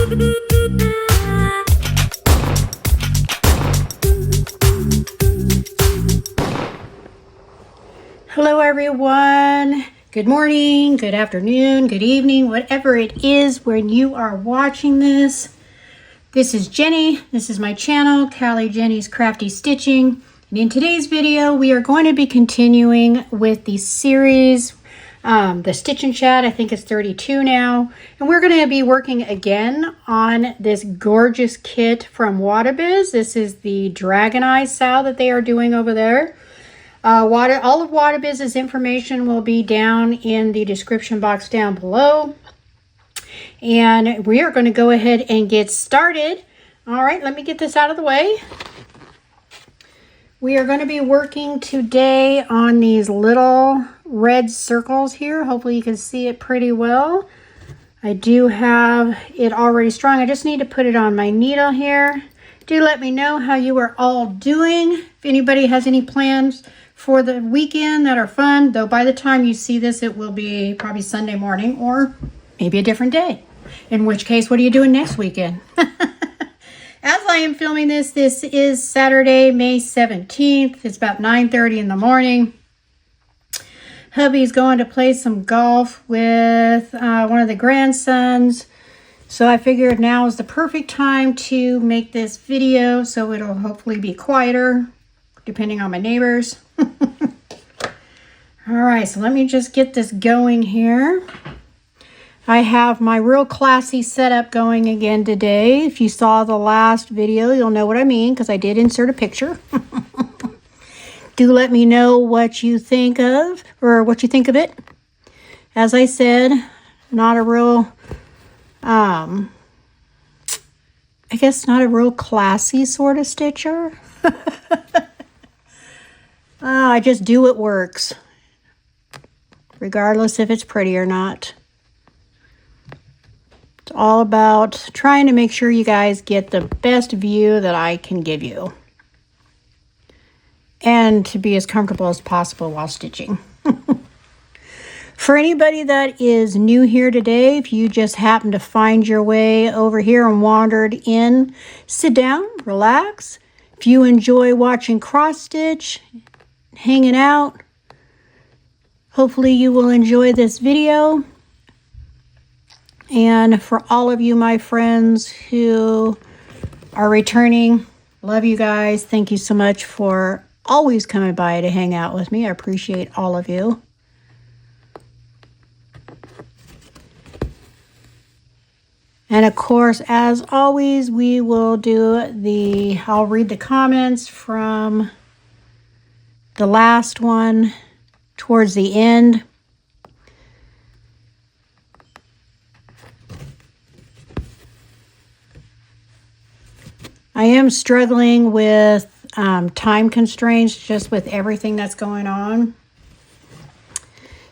Hello everyone. Good morning, good afternoon, good evening, whatever it is when you are watching this. This is Jenny. This is my channel, Callie Jenny's Crafty Stitching. And in today's video, we are going to be continuing with the series, the Stitch and Chat. I think it's 32 now. And we're going to be working again on this gorgeous kit from Wadabiz. This is the Dragon Eye sow that they are doing over there. All of Wadabiz's information will be down in the description box down below. And we are going to go ahead and get started. All right, let me get this out of the way. We are going to be working today on these little red circles here. Hopefully you can see it pretty well. I do have it already strung. I just need to put it on my needle here. Do let me know how you are all doing. If anybody has any plans for the weekend that are fun, though by the time you see this, it will be probably Sunday morning or maybe a different day. In which case, what are you doing next weekend? As I am filming this, this is Saturday, May 17th. It's about 9:30 in the morning. Hubby's going to play some golf with one of the grandsons. So I figured now is the perfect time to make this video, so it'll hopefully be quieter, depending on my neighbors. All right, so let me just get this going here. I have my real classy setup going again today. If you saw the last video, you'll know what I mean, because I did insert a picture. Do let me know what you think of, or what you think of it. As I said, not a real, I guess not a real classy sort of stitcher. I just do what works, regardless if it's pretty or not. It's all about trying to make sure you guys get the best view that I can give you, and to be as comfortable as possible while stitching. For anybody that is new here today, if you just happen to find your way over here and wandered in, sit down, relax. If you enjoy watching cross stitch, hanging out, hopefully you will enjoy this video. And for all of you, my friends who are returning, love you guys. Thank you so much for always coming by to hang out with me. I appreciate all of you. And of course, as always, we will do I'll read the comments from the last one towards the end. I am struggling with time constraints just with everything that's going on.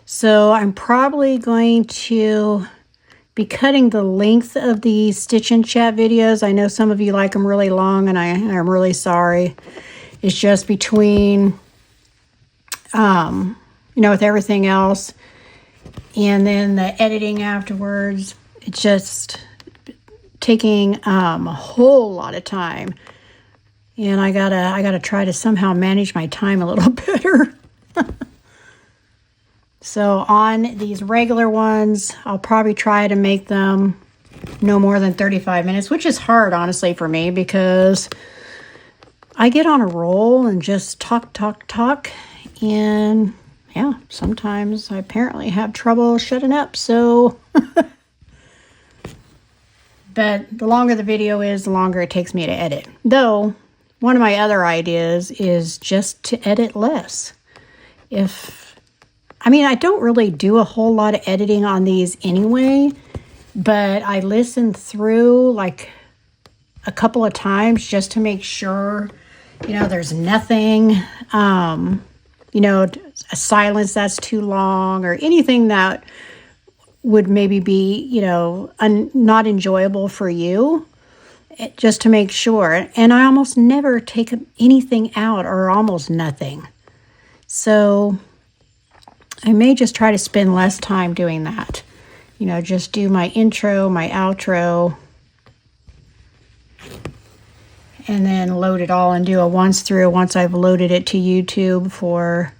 So I'm probably going to be cutting the length of the Stitch and Chat videos. I know some of you like them really long, and I'm really sorry. It's just between, with everything else, and then the editing afterwards, it's just taking a whole lot of time. And I gotta try to somehow manage my time a little better. So on these regular ones, I'll probably try to make them no more than 35 minutes, which is hard, honestly, for me, because I get on a roll and just talk. And yeah, sometimes I apparently have trouble shutting up. So, but the longer the video is, the longer it takes me to edit. Though, one of my other ideas is just to edit less. I don't really do a whole lot of editing on these anyway, but I listen through like a couple of times just to make sure, there's nothing, a silence that's too long or anything that would maybe be, not enjoyable for you, just to make sure. And I almost never take anything out, or almost nothing. So I may just try to spend less time doing that. Just do my intro, my outro, and then load it all and do a once through once I've loaded it to YouTube for,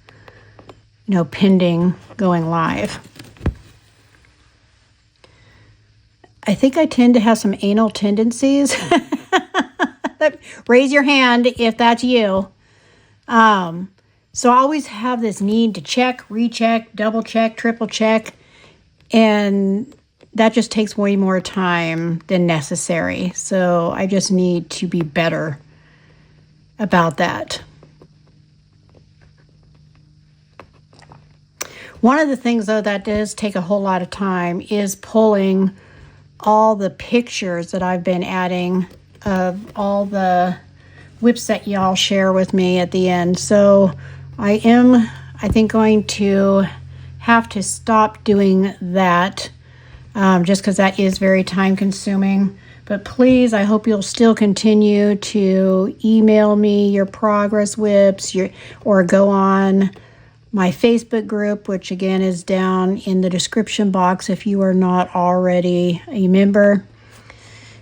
pending going live. I think I tend to have some anal tendencies. Raise your hand if that's you. So I always have this need to check, recheck, double check, triple check, and that just takes way more time than necessary. So I just need to be better about that. One of the things, though, that does take a whole lot of time is pulling all the pictures that I've been adding of all the whips that y'all share with me at the end. So I think, going to have to stop doing that just because that is very time consuming. But please, I hope you'll still continue to email me your progress whips or go on my Facebook group, which again is down in the description box if you are not already a member,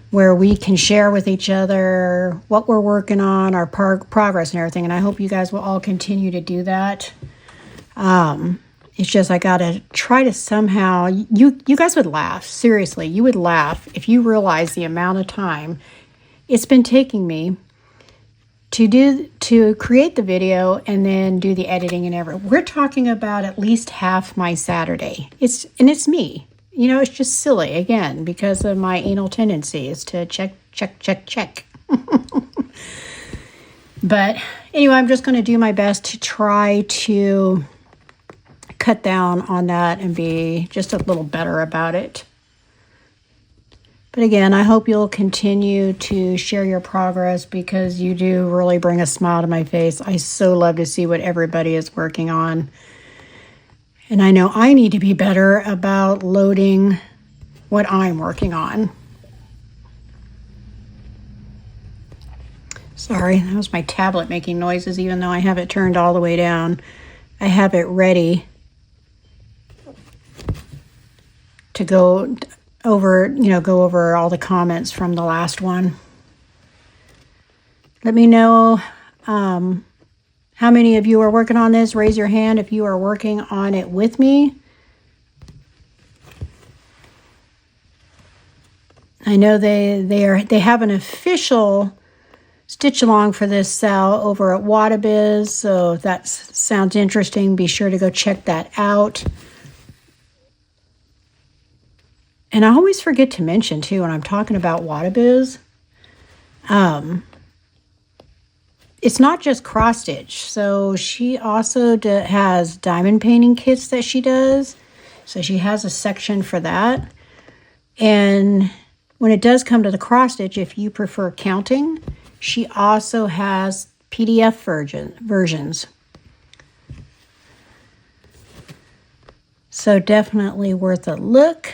where we can share with each other what we're working on, our progress and everything. And I hope you guys will all continue to do that. It's just I got to try to somehow, you guys would laugh. Seriously, you would laugh if you realize the amount of time it's been taking me to create the video and then do the editing and everything. We're talking about at least half my Saturday. It's me. It's just silly, again, because of my anal tendencies to check. But anyway, I'm just going to do my best to try to cut down on that and be just a little better about it. But again, I hope you'll continue to share your progress because you do really bring a smile to my face. I so love to see what everybody is working on. And I know I need to be better about loading what I'm working on. Sorry, that was my tablet making noises, even though I have it turned all the way down. I have it ready to go over all the comments from the last one. Let me know how many of you are working on this. Raise your hand if you are working on it with me. I know they have an official stitch along for this Sal over at Wadabiz, so if that sounds interesting, be sure to go check that out. And I always forget to mention, too, when I'm talking about Wadabiz, it's not just cross stitch. So she also has diamond painting kits that she does. So she has a section for that. And when it does come to the cross stitch, if you prefer counting, she also has PDF versions. So definitely worth a look.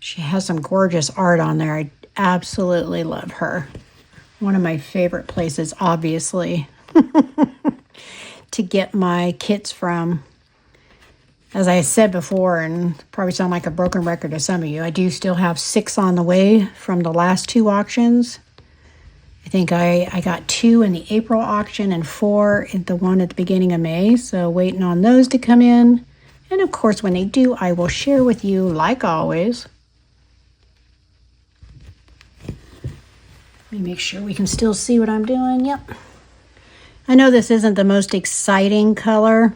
She has some gorgeous art on there. I absolutely love her. One of my favorite places, obviously, to get my kits from. As I said before, and probably sound like a broken record to some of you, I do still have 6 on the way from the last 2 auctions. I think I got 2 in the April auction and 4 in the one at the beginning of May. So waiting on those to come in. And of course, when they do, I will share with you like always. Let me make sure we can still see what I'm doing. Yep. I know this isn't the most exciting color,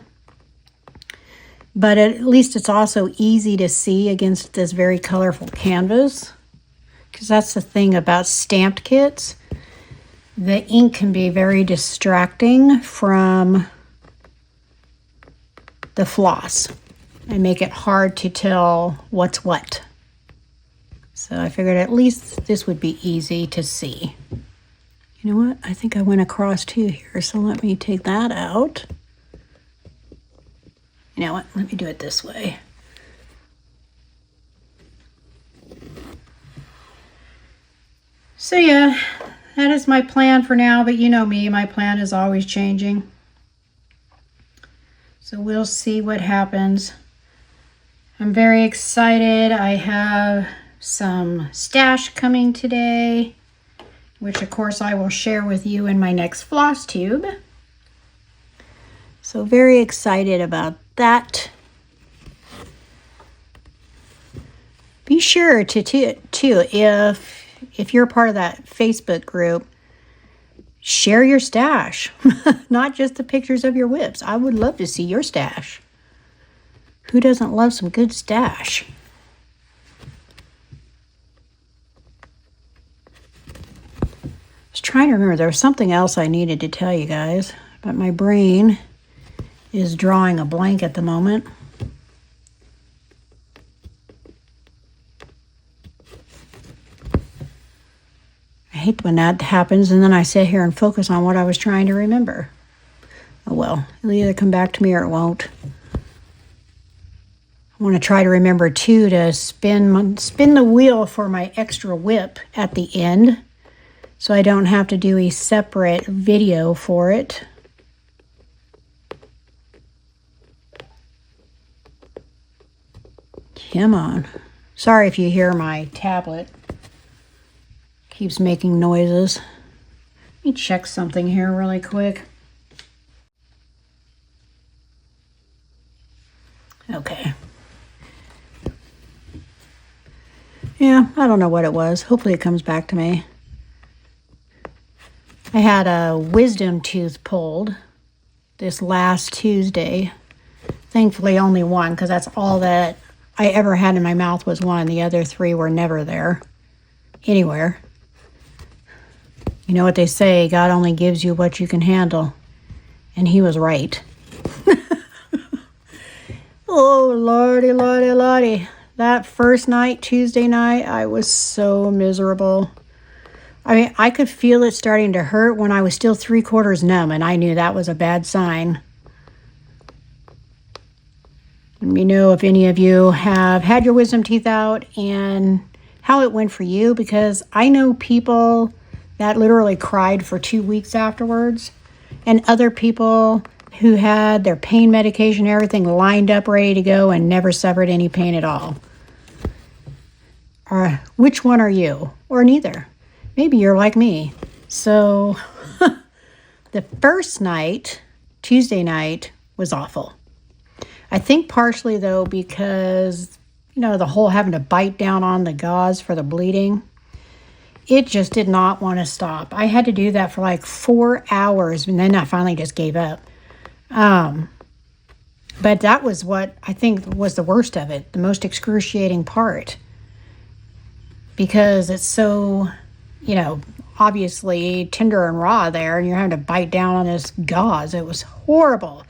but at least it's also easy to see against this very colorful canvas. Because that's the thing about stamped kits. The ink can be very distracting from the floss and make it hard to tell what's what. So I figured at least this would be easy to see. You know what? I think I went across 2 here, so let me take that out. You know what? Let me do it this way. So yeah, that is my plan for now, but you know me, my plan is always changing. So we'll see what happens. I'm very excited. I have some stash coming today. which of course I will share with you in my next floss tube. So very excited about that. Be sure to if you're part of that Facebook group, share your stash, not just the pictures of your whips. I would love to see your stash. Who doesn't love some good stash? I was trying to remember, there was something else I needed to tell you guys, but my brain is drawing a blank at the moment. I hate when that happens and then I sit here and focus on what I was trying to remember. Oh well, it'll either come back to me or it won't. I want to try to remember too to spin the wheel for my extra whip at the end, so I don't have to do a separate video for it. Come on. Sorry if you hear my tablet. Keeps making noises. Let me check something here really quick. Okay. Yeah, I don't know what it was. Hopefully it comes back to me. I had a wisdom tooth pulled this last Tuesday. Thankfully only one, because that's all that I ever had in my mouth was one. The other three were never there. Anywhere. You know what they say, God only gives you what you can handle. And he was right. Oh, lordy, lordy, lordy. That first night, Tuesday night, I was so miserable. I mean, I could feel it starting to hurt when I was still 3/4 numb, and I knew that was a bad sign. Let me know if any of you have had your wisdom teeth out and how it went for you, because I know people that literally cried for 2 weeks afterwards, and other people who had their pain medication, everything lined up, ready to go, and never suffered any pain at all. Which one are you? Or neither. Maybe you're like me. So the first night, Tuesday night, was awful. I think partially, though, because, the whole having to bite down on the gauze for the bleeding, it just did not want to stop. I had to do that for like 4 hours, and then I finally just gave up. But that was what I think was the worst of it, the most excruciating part. Because it's so, obviously tender and raw there, and you're having to bite down on this gauze. It was horrible.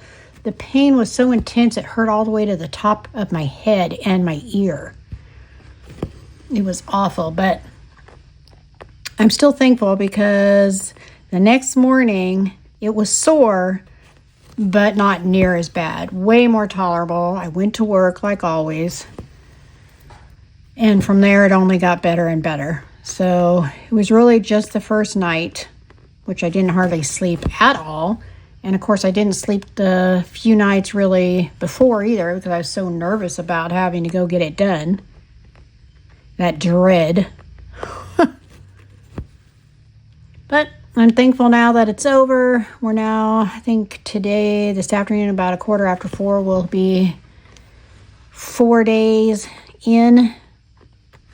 The pain was so intense, it hurt all the way to the top of my head and my ear. It was awful, but I'm still thankful because the next morning it was sore, but not near as bad. Way more tolerable. I went to work like always. And from there, it only got better and better. So it was really just the first night, which I didn't hardly sleep at all. And of course, I didn't sleep the few nights really before either, because I was so nervous about having to go get it done. That dread. But I'm thankful now that it's over. We're now, I think today, this afternoon, about 4:15, will be 4 days in.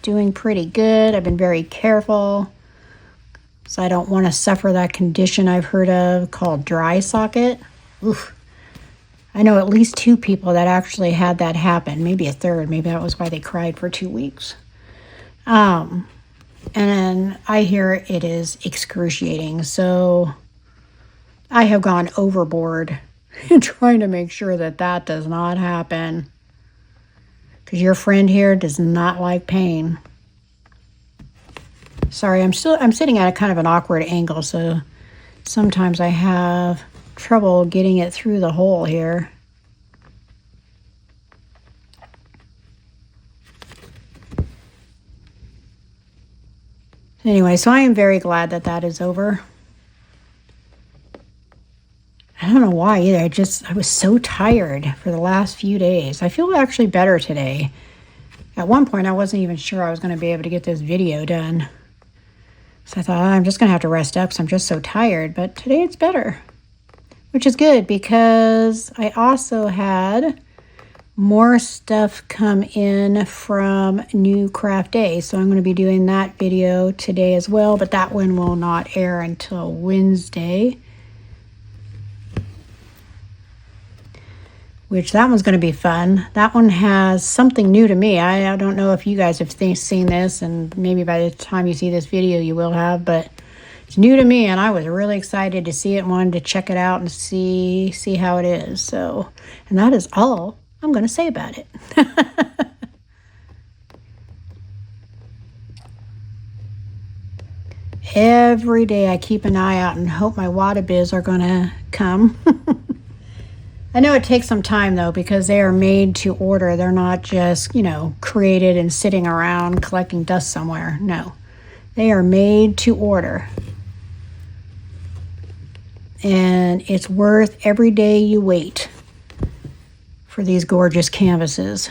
Doing pretty good. I've been very careful, so I don't want to suffer that condition I've heard of called dry socket. Oof. I know at least 2 people that actually had that happen. Maybe a third. Maybe that was why they cried for 2 weeks. And I hear it is excruciating. So I have gone overboard in trying to make sure that that does not happen. Because your friend here does not like pain. Sorry, I'm sitting at a kind of an awkward angle, so sometimes I have trouble getting it through the hole here. Anyway, so I am very glad that that is over. I don't know why either. I was so tired for the last few days. I feel actually better today. At one point, I wasn't even sure I was going to be able to get this video done. So I thought, I'm just going to have to rest up because I'm just so tired. But today it's better, which is good because I also had more stuff come in from New Craft Day. So I'm going to be doing that video today as well, but that one will not air until Wednesday. Which that one's going to be fun. That one has something new to me. I don't know if you guys have seen this, and maybe by the time you see this video you will have, but it's new to me and I was really excited to see it and wanted to check it out and see how it is. So, and that is all I'm going to say about it. Every day I keep an eye out and hope my Wadabiz are going to come. I know it takes some time though because they are made to order. They're not just, created and sitting around collecting dust somewhere. No, they are made to order. And it's worth every day you wait for these gorgeous canvases.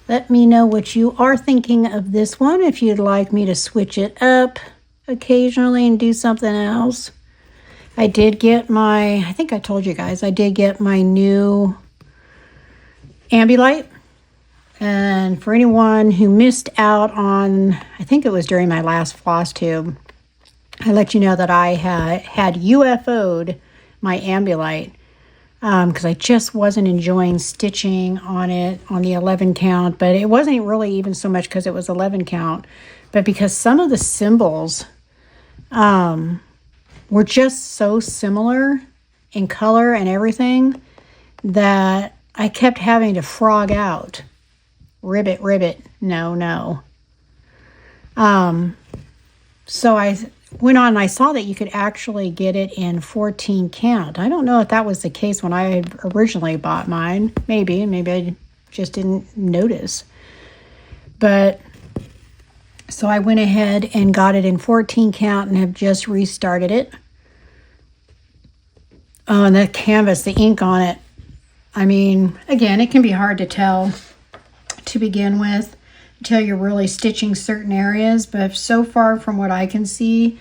Let me know what you are thinking of this one, if you'd like me to switch it up occasionally and do something else. I did get I think I told you guys, I did get my new Ambilight. And for anyone who missed out on, I think it was during my last floss tube, I let you know that I had UFO'd my Ambilight. Because I just wasn't enjoying stitching on it on the 11 count, but it wasn't really even so much because it was 11 count, but because some of the symbols were just so similar in color and everything that I kept having to frog out. Ribbit, no. So I went on and I saw that you could actually get it in 14 count. I don't know if that was the case when I originally bought mine. Maybe I just didn't notice. But so I went ahead and got it in 14 count and have just restarted it. Oh, and the canvas, the ink on it. I mean, again, it can be hard to tell to begin with until you're really stitching certain areas, but so far from what I can see,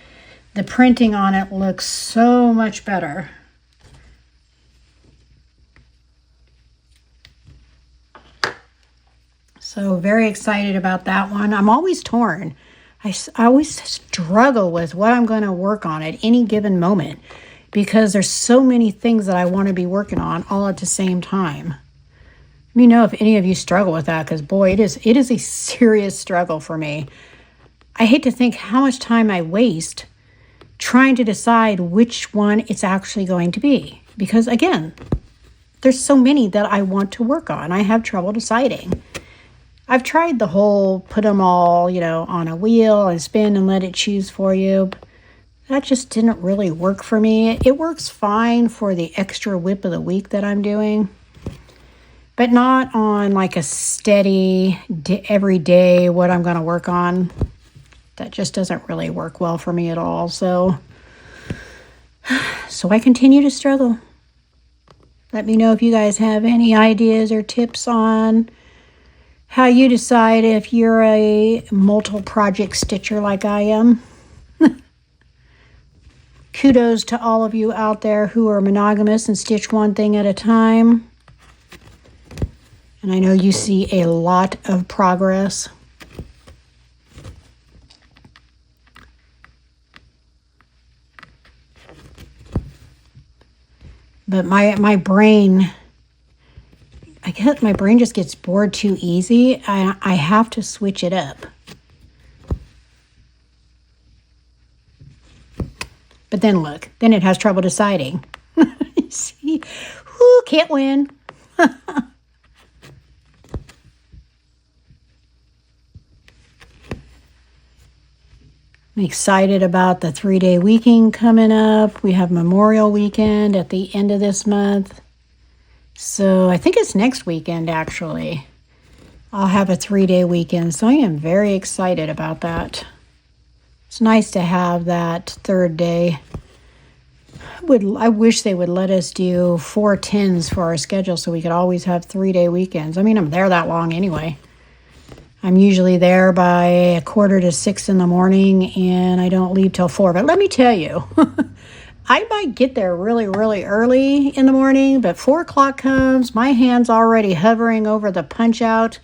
the printing on it looks so much better. So very excited about that one. I'm always torn. I always struggle with what I'm going to work on at any given moment because there's so many things that I want to be working on all at the same time. Let me know if any of you struggle with that, because boy, it is a serious struggle for me. I hate to think how much time I waste trying to decide which one it's actually going to be. Because again, there's so many that I want to work on. I have trouble deciding. I've tried the whole put them all, on a wheel and spin and let it choose for you. That just didn't really work for me. It works fine for the extra whip of the week that I'm doing, but not on like a steady every day what I'm going to work on. That just doesn't really work well for me at all. So I continue to struggle. Let me know if you guys have any ideas or tips on how you decide if you're a multiple project stitcher like I am. Kudos to all of you out there who are monogamous and stitch one thing at a time. And I know you see a lot of progress. But my brain, I guess my brain just gets bored too easy. I have to switch it up. But then look, then it has trouble deciding. See? Whoo, can't win. I'm excited about the 3-day weekend coming up. We have Memorial Weekend at the end of this month. So I think it's next weekend, actually. I'll have a 3-day weekend. So I am very excited about that. It's nice to have that third day I wish they would let us do 4/10s for our schedule so we could always have 3-day weekends. I mean, I'm there that long anyway. I'm usually there by 5:45 in the morning, and I don't leave till 4. But let me tell you, I might get there really, really early in the morning, but 4 o'clock comes, my hand's already hovering over the punch out.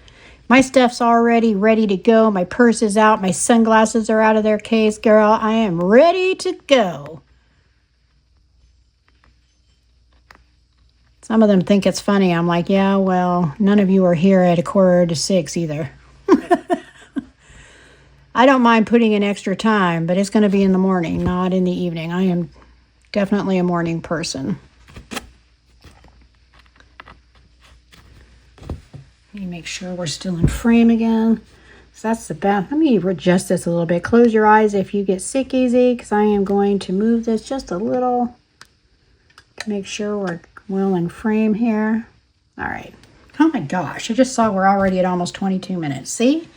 My stuff's already ready to go. My purse is out. My sunglasses are out of their case. Girl, I am ready to go. Some of them think it's funny. I'm like, yeah, well, none of you are here at 5:45 either. I don't mind putting in extra time, but it's going to be in the morning, not in the evening. I am definitely a morning person. Let me make sure we're still in frame again. So that's the bath. Let me adjust this a little bit. Close your eyes if you get sick easy, because I am going to move this just a little. Make sure we're well in frame here. All right. Oh my gosh, I just saw we're already at almost 22 minutes. See?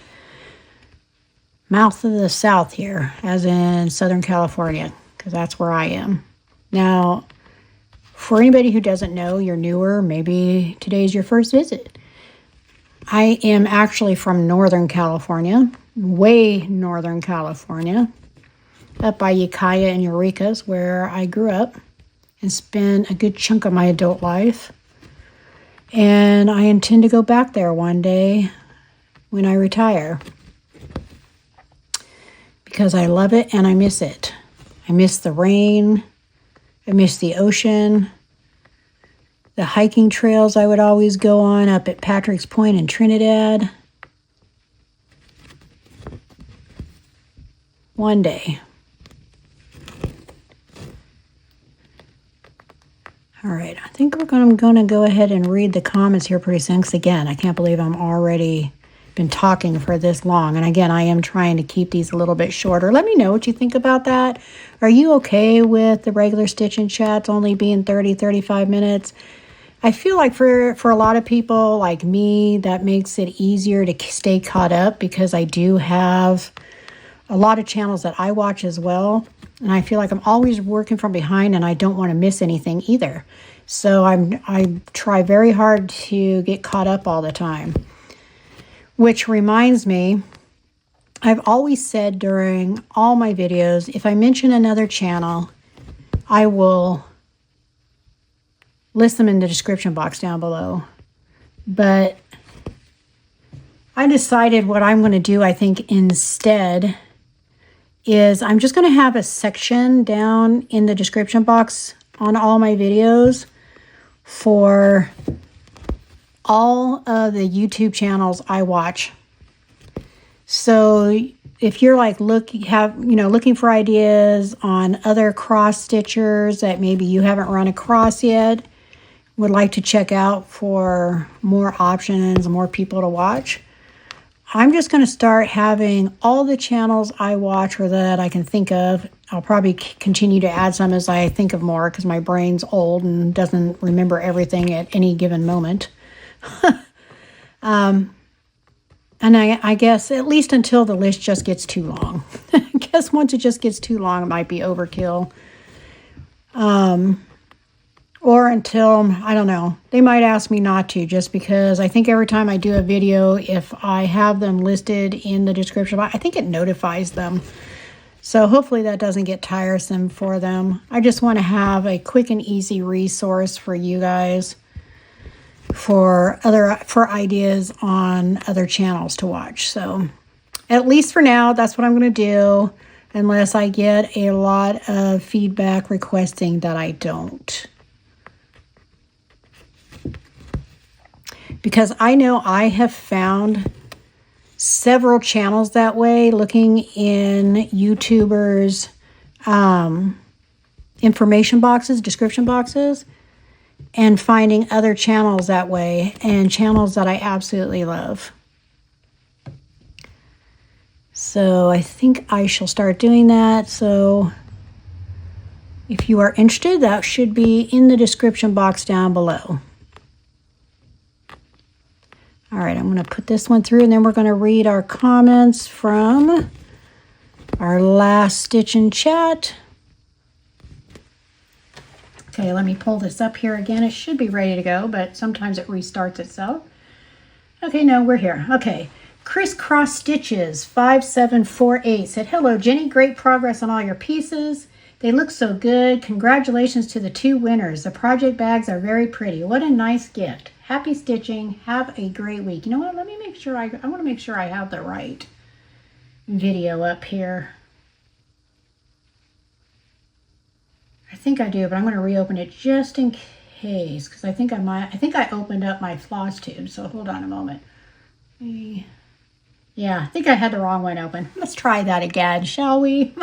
Mouth of the South here, as in Southern California, because that's where I am. Now, for anybody who doesn't know, you're newer, maybe today's your first visit. I am actually from Northern California, way Northern California, up by Ukiah and Eureka's, where I grew up and spent a good chunk of my adult life. And I intend to go back there one day when I retire, because I love it and I miss it. I miss the rain. I miss the ocean. The hiking trails I would always go on up at Patrick's Point in Trinidad. One day. All right, I think I'm going to go ahead and read the comments here pretty soon. Because again, I can't believe I'm already been talking for this long. And again, I am trying to keep these a little bit shorter. Let me know what you think about that. Are you okay with the regular Stitch and Chats only being 30, 35 minutes? I feel like for a lot of people like me, that makes it easier to stay caught up, because I do have a lot of channels that I watch as well. And I feel like I'm always working from behind, and I don't want to miss anything either. So I try very hard to get caught up all the time. Which reminds me, I've always said during all my videos, if I mention another channel, I will list them in the description box down below. But I decided what I'm going to do, I think, instead is I'm just going to have a section down in the description box on all my videos for all of the YouTube channels I watch. So if you're like looking for ideas on other cross stitchers that maybe you haven't run across yet, would like to check out for more options, more people to watch, I'm just going to start having all the channels I watch or that I can think of. I'll probably continue to add some as I think of more, because my brain's old and doesn't remember everything at any given moment. And I guess at least until the list just gets too long. I guess once it just gets too long, it might be overkill. Or until, I don't know, they might ask me not to, just because I think every time I do a video, if I have them listed in the description, I think it notifies them. So hopefully that doesn't get tiresome for them. I just want to have a quick and easy resource for you guys for ideas on other channels to watch. So at least for now, that's what I'm going to do, unless I get a lot of feedback requesting that I don't. Because I know I have found several channels that way, looking in YouTubers' information boxes, description boxes, and finding other channels that way, and channels that I absolutely love. So I think I shall start doing that. So if you are interested, that should be in the description box down below. All right, I'm going to put this one through, and then we're going to read our comments from our last Stitch and Chat. Okay, let me pull this up here again. It should be ready to go, but sometimes it restarts itself. Okay, no, we're here. Okay. Crisscross Stitches 5748 said, hello, Jenny. Great progress on all your pieces. They look so good. Congratulations to the 2 winners. The project bags are very pretty. What a nice gift. Happy stitching. Have a great week. You know what? Let me make sure I want to make sure I have the right video up here. I think I do, but I'm going to reopen it just in case, because I think I opened up my floss tube. So hold on a moment. Yeah, I think I had the wrong one open. Let's try that again, shall we?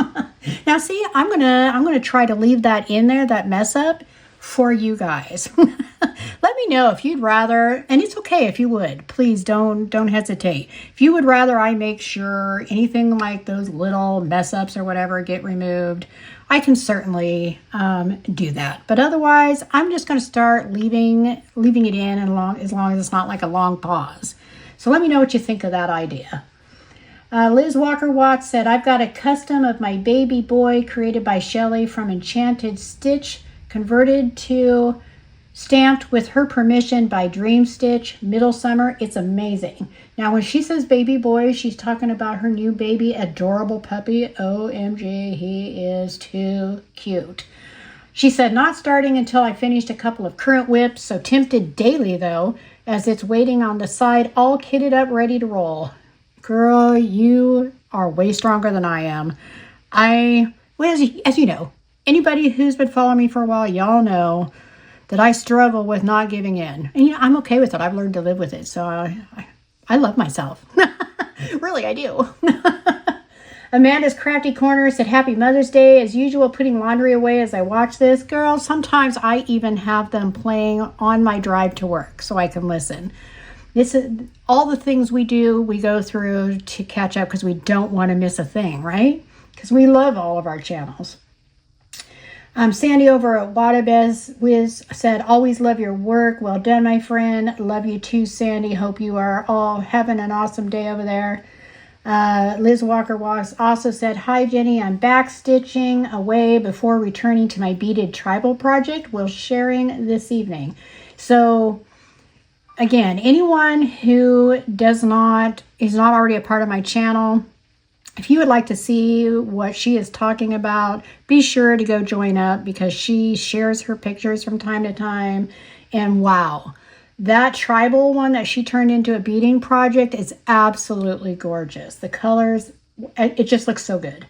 Now, see, I'm gonna try to leave that in there, that mess up, for you guys. Let me know if you'd rather, and it's okay if you would. Please don't hesitate. If you would rather I make sure anything like those little mess ups or whatever get removed, I can certainly do that. But otherwise, I'm just going to start leaving it in as long as it's not like a long pause. So let me know what you think of that idea. Liz Walker Watts said, I've got a custom of my baby boy created by Shelley from Enchanted Stitch, converted to stamped with her permission by Dream Stitch, Middle Summer. It's amazing. Now, when she says baby boy, she's talking about her new baby, adorable puppy. OMG, he is too cute. She said, not starting until I finished a couple of current whips, so tempted daily, though, as it's waiting on the side, all kitted up, ready to roll. Girl, you are way stronger than I am. Well, as you know, anybody who's been following me for a while, y'all know that I struggle with not giving in. And, I'm okay with it. I've learned to live with it. So I love myself. Really, I do. Amanda's Crafty Corner said, happy Mother's Day. As usual, putting laundry away as I watch this. Girl, sometimes I even have them playing on my drive to work so I can listen. This is all the things we go through to catch up because we don't want to miss a thing, right? Because we love all of our channels. Sandy over at Watabez Wiz said, always love your work. Well done, my friend. Love you too, Sandy. Hope you are all having an awesome day over there. Liz Walker Walks also said, hi, Jenny. I'm back stitching away before returning to my beaded tribal project. We'll sharing this evening. So, again, anyone who is not already a part of my channel, if you would like to see what she is talking about, be sure to go join up because she shares her pictures from time to time. And wow, that tribal one that she turned into a beading project is absolutely gorgeous. The colors, it just looks so good.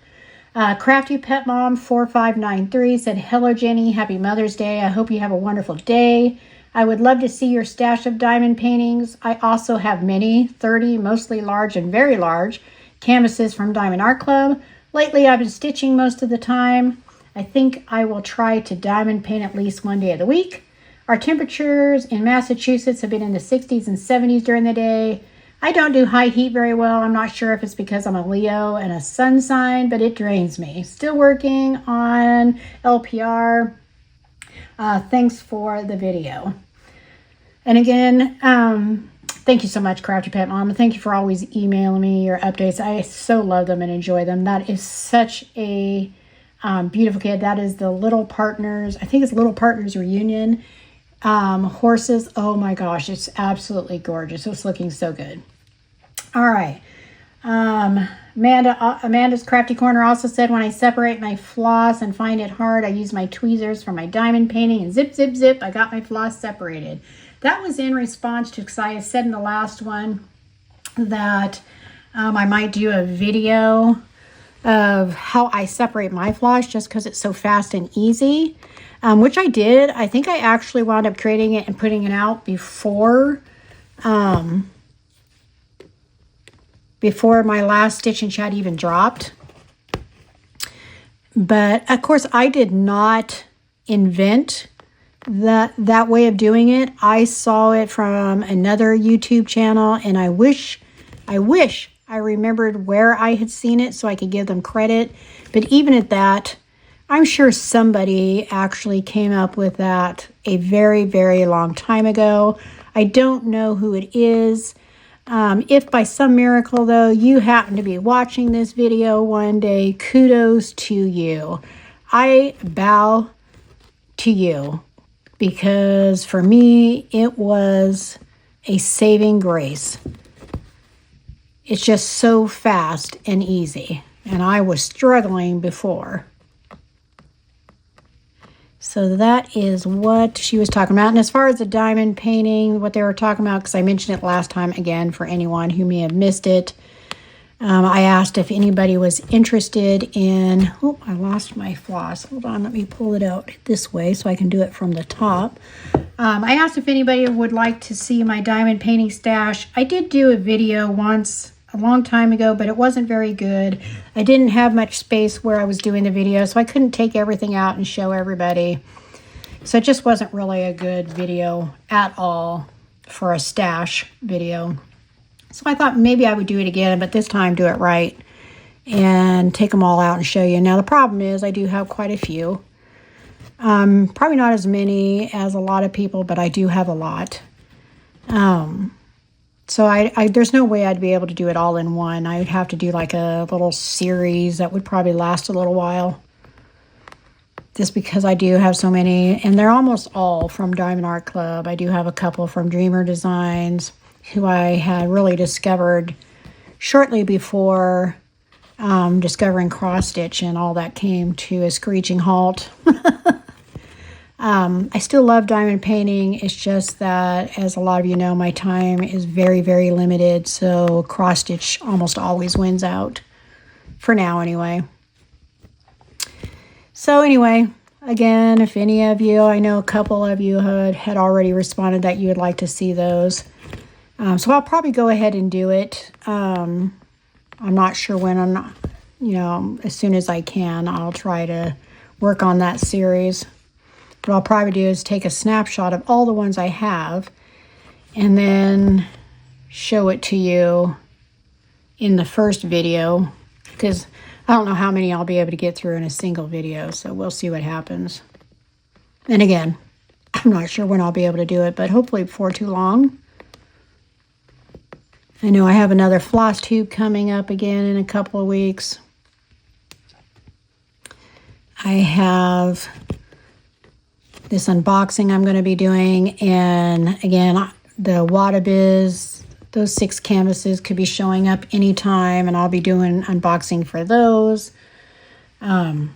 Crafty Pet Mom 4593 said, hello, Jenny. Happy Mother's Day. I hope you have a wonderful day. I would love to see your stash of diamond paintings. I also have many, 30, mostly large and very large, canvases from Diamond Art Club. Lately, I've been stitching most of the time. I think I will try to diamond paint at least one day of the week. Our temperatures in Massachusetts have been in the 60s and 70s during the day. I don't do high heat very well. I'm not sure if it's because I'm a Leo and a sun sign, but it drains me. Still working on LPR. Thanks for the video. And again, thank you so much, Crafty Pet Mom. Thank you for always emailing me your updates. I so love them and enjoy them. That is such a beautiful kid. That is the Little Partners. I think it's Little Partners Reunion. Horses. Oh my gosh, it's absolutely gorgeous. It's looking so good. All right. Amanda's Crafty Corner also said, when I separate my floss and find it hard, I use my tweezers for my diamond painting and zip, zip, zip. I got my floss separated. That was in response to, because I said in the last one that I might do a video of how I separate my floss just because it's so fast and easy, which I did. I think I actually wound up creating it and putting it out before my last Stitch and Chat even dropped. But of course, I did not invent that way of doing it. I saw it from another YouTube channel, and I wish I remembered where I had seen it so I could give them credit. But even at that, I'm sure somebody actually came up with that a very, very long time ago. I don't know who it is. If by some miracle, though, you happen to be watching this video one day, kudos to you. I bow to you, because for me, it was a saving grace. It's just so fast and easy, and I was struggling before. So that is what she was talking about. And as far as the diamond painting, what they were talking about, because I mentioned it last time again for anyone who may have missed it, I asked if anybody was interested in, oh, I lost my floss. Hold on, let me pull it out this way so I can do it from the top. I asked if anybody would like to see my diamond painting stash. I did do a video once a long time ago, but it wasn't very good. I didn't have much space where I was doing the video, so I couldn't take everything out and show everybody. So it just wasn't really a good video at all for a stash video. So I thought maybe I would do it again, but this time do it right and take them all out and show you. Now the problem is I do have quite a few. Probably not as many as a lot of people, but I do have a lot. So there's no way I'd be able to do it all in one. I would have to do like a little series that would probably last a little while. Just because I do have so many, and they're almost all from Diamond Art Club. I do have a couple from Dreamer Designs, who I had really discovered shortly before discovering cross stitch, and all that came to a screeching halt. I still love diamond painting. It's just that, as a lot of you know, my time is very, very limited. So cross stitch almost always wins out, for now anyway. So anyway, again, if any of you, I know a couple of you had already responded that you would like to see those. So I'll probably go ahead and do it. I'm not sure when. I'm not, as soon as I can, I'll try to work on that series. What I'll probably do is take a snapshot of all the ones I have and then show it to you in the first video, because I don't know how many I'll be able to get through in a single video, so we'll see what happens. And again, I'm not sure when I'll be able to do it, but hopefully before too long. I know I have another floss tube coming up again in a couple of weeks. I have this unboxing I'm going to be doing, and again, the Wadabiz, those 6 canvases could be showing up anytime, and I'll be doing unboxing for those. I'll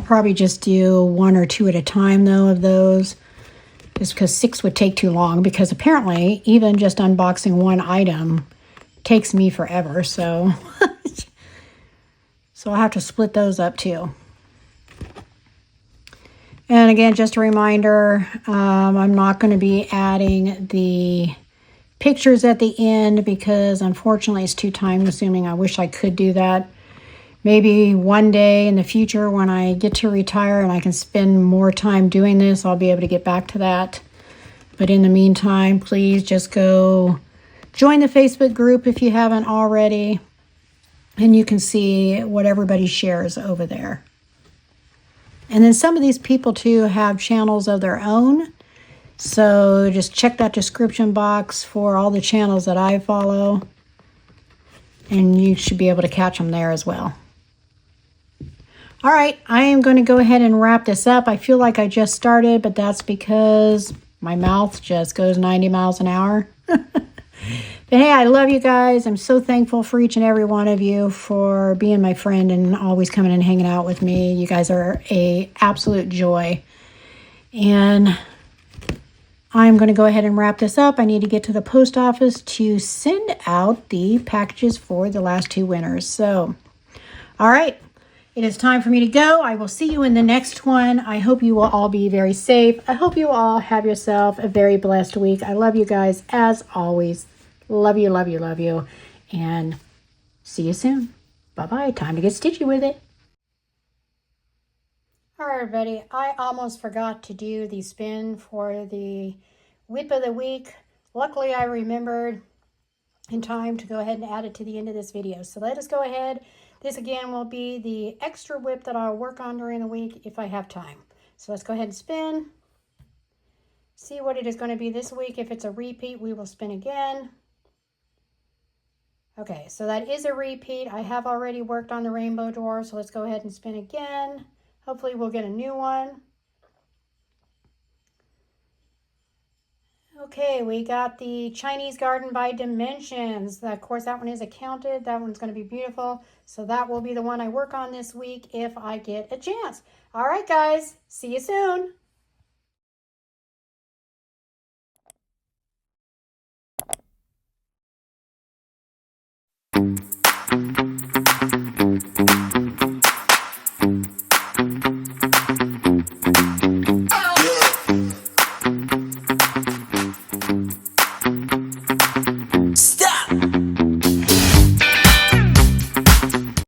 probably just do 1 or 2 at a time though of those, just because 6 would take too long, because apparently even just unboxing one item takes me forever, so so I'll have to split those up too. And again, just a reminder, I'm not going to be adding the pictures at the end because unfortunately it's too time consuming. I wish I could do that. Maybe one day in the future when I get to retire and I can spend more time doing this, I'll be able to get back to that. But in the meantime, please just go join the Facebook group if you haven't already, and you can see what everybody shares over there. And then some of these people too have channels of their own. So just check that description box for all the channels that I follow. And you should be able to catch them there as well. All right, I am going to go ahead and wrap this up. I feel like I just started, but that's because my mouth just goes 90 miles an hour. But hey, I love you guys. I'm so thankful for each and every one of you for being my friend and always coming and hanging out with me. You guys are an absolute joy. And I'm going to go ahead and wrap this up. I need to get to the post office to send out the packages for the last 2 winners. So, all right, it is time for me to go. I will see you in the next one. I hope you will all be very safe. I hope you all have yourself a very blessed week. I love you guys as always. Love you, love you, love you. And see you soon. Bye-bye. Time to get stitchy with it. All right, everybody. I almost forgot to do the spin for the whip of the week. Luckily, I remembered in time to go ahead and add it to the end of this video. So let us go ahead. This again will be the extra whip that I'll work on during the week if I have time. So let's go ahead and spin. See what it is going to be this week. If it's a repeat, we will spin again. Okay, so that is a repeat. I have already worked on the rainbow dwarf, so let's go ahead and spin again. Hopefully we'll get a new one. Okay, we got the Chinese garden by dimensions. Of course, that one is accounted. That one's going to be beautiful. So that will be the one I work on this week if I get a chance. All right, guys. See you soon.